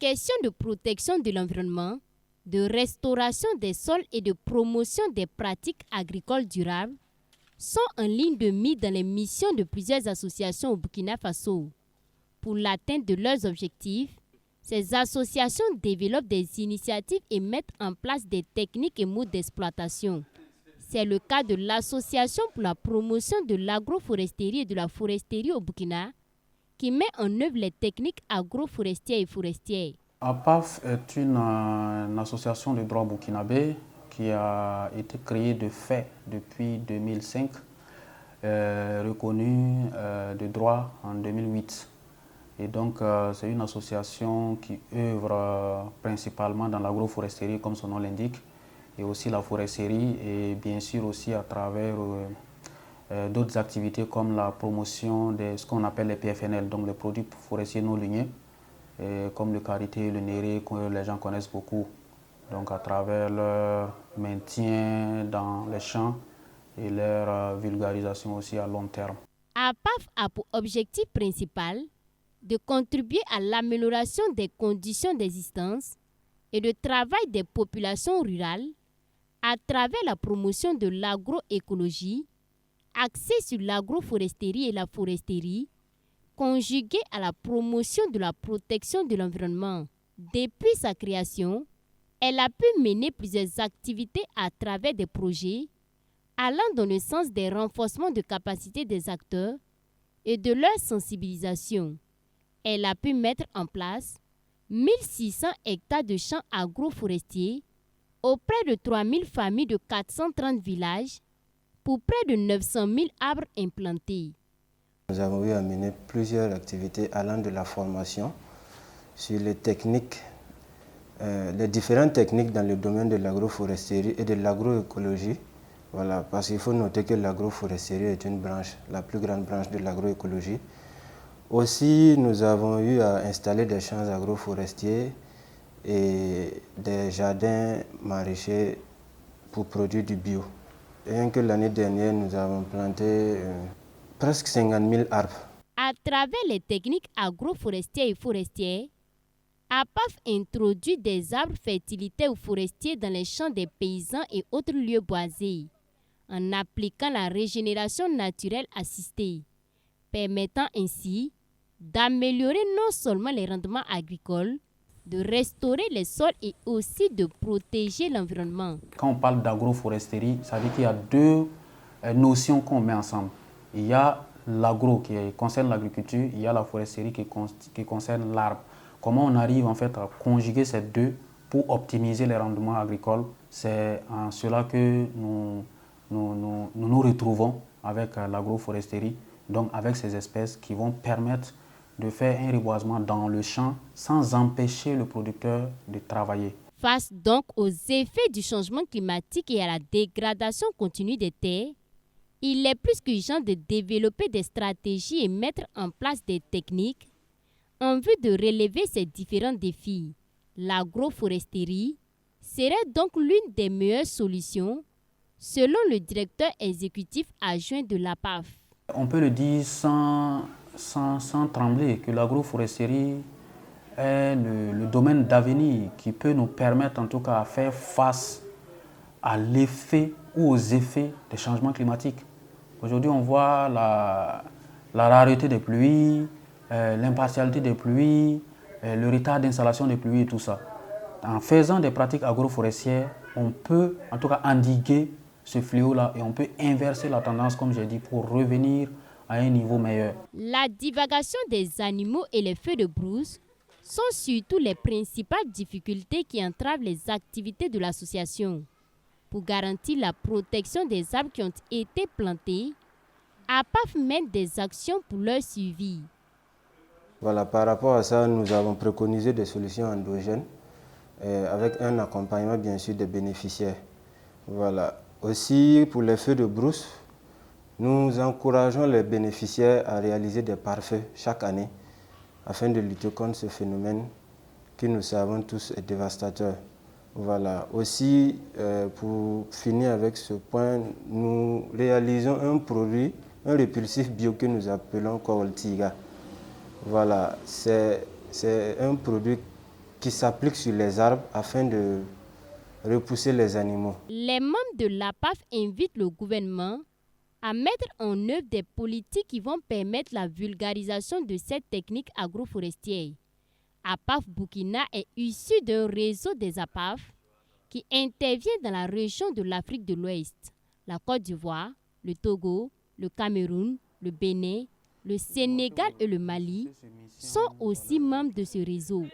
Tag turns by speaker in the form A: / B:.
A: questions de protection de l'environnement, de restauration des sols et de promotion des pratiques agricoles durables sont en ligne de mire dans les missions de plusieurs associations au Burkina Faso. Pour l'atteinte de leurs objectifs, ces associations développent des initiatives et mettent en place des techniques et modes d'exploitation. C'est le cas de l'Association pour la promotion de l'agroforesterie et de la foresterie au Burkina, qui met en œuvre les techniques agroforestières et forestières.
B: APAF est une association de droit burkinabé qui a été créée de fait depuis 2005, reconnue de droit en 2008. Et donc, c'est une association qui œuvre principalement dans l'agroforesterie, comme son nom l'indique, et aussi la foresterie, et bien sûr aussi à travers d'autres activités comme la promotion de ce qu'on appelle les PFNL, donc les produits forestiers non lignés, comme le karité et le néré que les gens connaissent beaucoup. Donc à travers leur maintien dans les champs et leur vulgarisation aussi à long terme.
A: APAF a pour objectif principal de contribuer à l'amélioration des conditions d'existence et de travail des populations rurales à travers la promotion de l'agroécologie, axée sur l'agroforesterie et la foresterie, conjuguée à la promotion de la protection de l'environnement. Depuis sa création, elle a pu mener plusieurs activités à travers des projets allant dans le sens des renforcements de capacités des acteurs et de leur sensibilisation. Elle a pu mettre en place 1600 hectares de champs agroforestiers auprès de 3000 familles de 430 villages pour près de 900 000 arbres implantés.
C: Nous avons eu à mener plusieurs activités allant de la formation sur les techniques, les différentes techniques dans le domaine de l'agroforesterie et de l'agroécologie. Voilà, parce qu'il faut noter que l'agroforesterie est une branche, la plus grande branche de l'agroécologie. Aussi, nous avons eu à installer des champs agroforestiers et des jardins maraîchers pour produire du bio. Rien que l'année dernière, nous avons planté presque 50 000 arbres.
A: À travers les techniques agroforestières et forestières, APAF introduit des arbres fertilitaires ou forestiers dans les champs des paysans et autres lieux boisés, en appliquant la régénération naturelle assistée, permettant ainsi d'améliorer non seulement les rendements agricoles, de restaurer les sols et aussi de protéger l'environnement.
B: Quand on parle d'agroforesterie, ça veut dire qu'il y a deux notions qu'on met ensemble. Il y a l'agro qui concerne l'agriculture, il y a la foresterie qui concerne l'arbre. Comment on arrive en fait à conjuguer ces deux pour optimiser les rendements agricoles? C'est en cela que nous retrouvons avec l'agroforesterie, donc avec ces espèces qui vont permettre de faire un reboisement dans le champ sans empêcher le producteur de travailler.
A: Face donc aux effets du changement climatique et à la dégradation continue des terres, il est plus qu'urgent de développer des stratégies et mettre en place des techniques en vue de relever ces différents défis. L'agroforesterie serait donc l'une des meilleures solutions, selon le directeur exécutif adjoint de l'APAF.
B: On peut le dire sans trembler que l'agroforesterie est le domaine d'avenir qui peut nous permettre en tout cas à faire face à l'effet ou aux effets des changements climatiques. Aujourd'hui, on voit la rareté des pluies, l'impartialité des pluies, le retard d'installation des pluies et tout ça. En faisant des pratiques agroforestières, on peut en tout cas endiguer ce fléau-là et on peut inverser la tendance, comme j'ai dit, pour revenir à un niveau meilleur.
A: La divagation des animaux et les feux de brousse sont surtout les principales difficultés qui entravent les activités de l'association. Pour garantir la protection des arbres qui ont été plantés, APAF mène des actions pour leur suivi.
C: Voilà, par rapport à ça, nous avons préconisé des solutions endogènes avec un accompagnement bien sûr des bénéficiaires. Voilà. Aussi, pour les feux de brousse, nous encourageons les bénéficiaires à réaliser des pare-feux chaque année afin de lutter contre ce phénomène qui, nous savons tous, est dévastateur. Voilà. Aussi, pour finir avec ce point, nous réalisons un produit, un répulsif bio que nous appelons Coltiga. Voilà, c'est un produit qui s'appliquent sur les arbres afin de repousser les animaux.
A: Les membres de l'APAF invitent le gouvernement à mettre en œuvre des politiques qui vont permettre la vulgarisation de cette technique agroforestière. APAF Burkina est issu d'un réseau des APAF qui intervient dans la région de l'Afrique de l'Ouest. La Côte d'Ivoire, le Togo, le Cameroun, le Bénin, le Sénégal et le Mali sont aussi membres de ce réseau.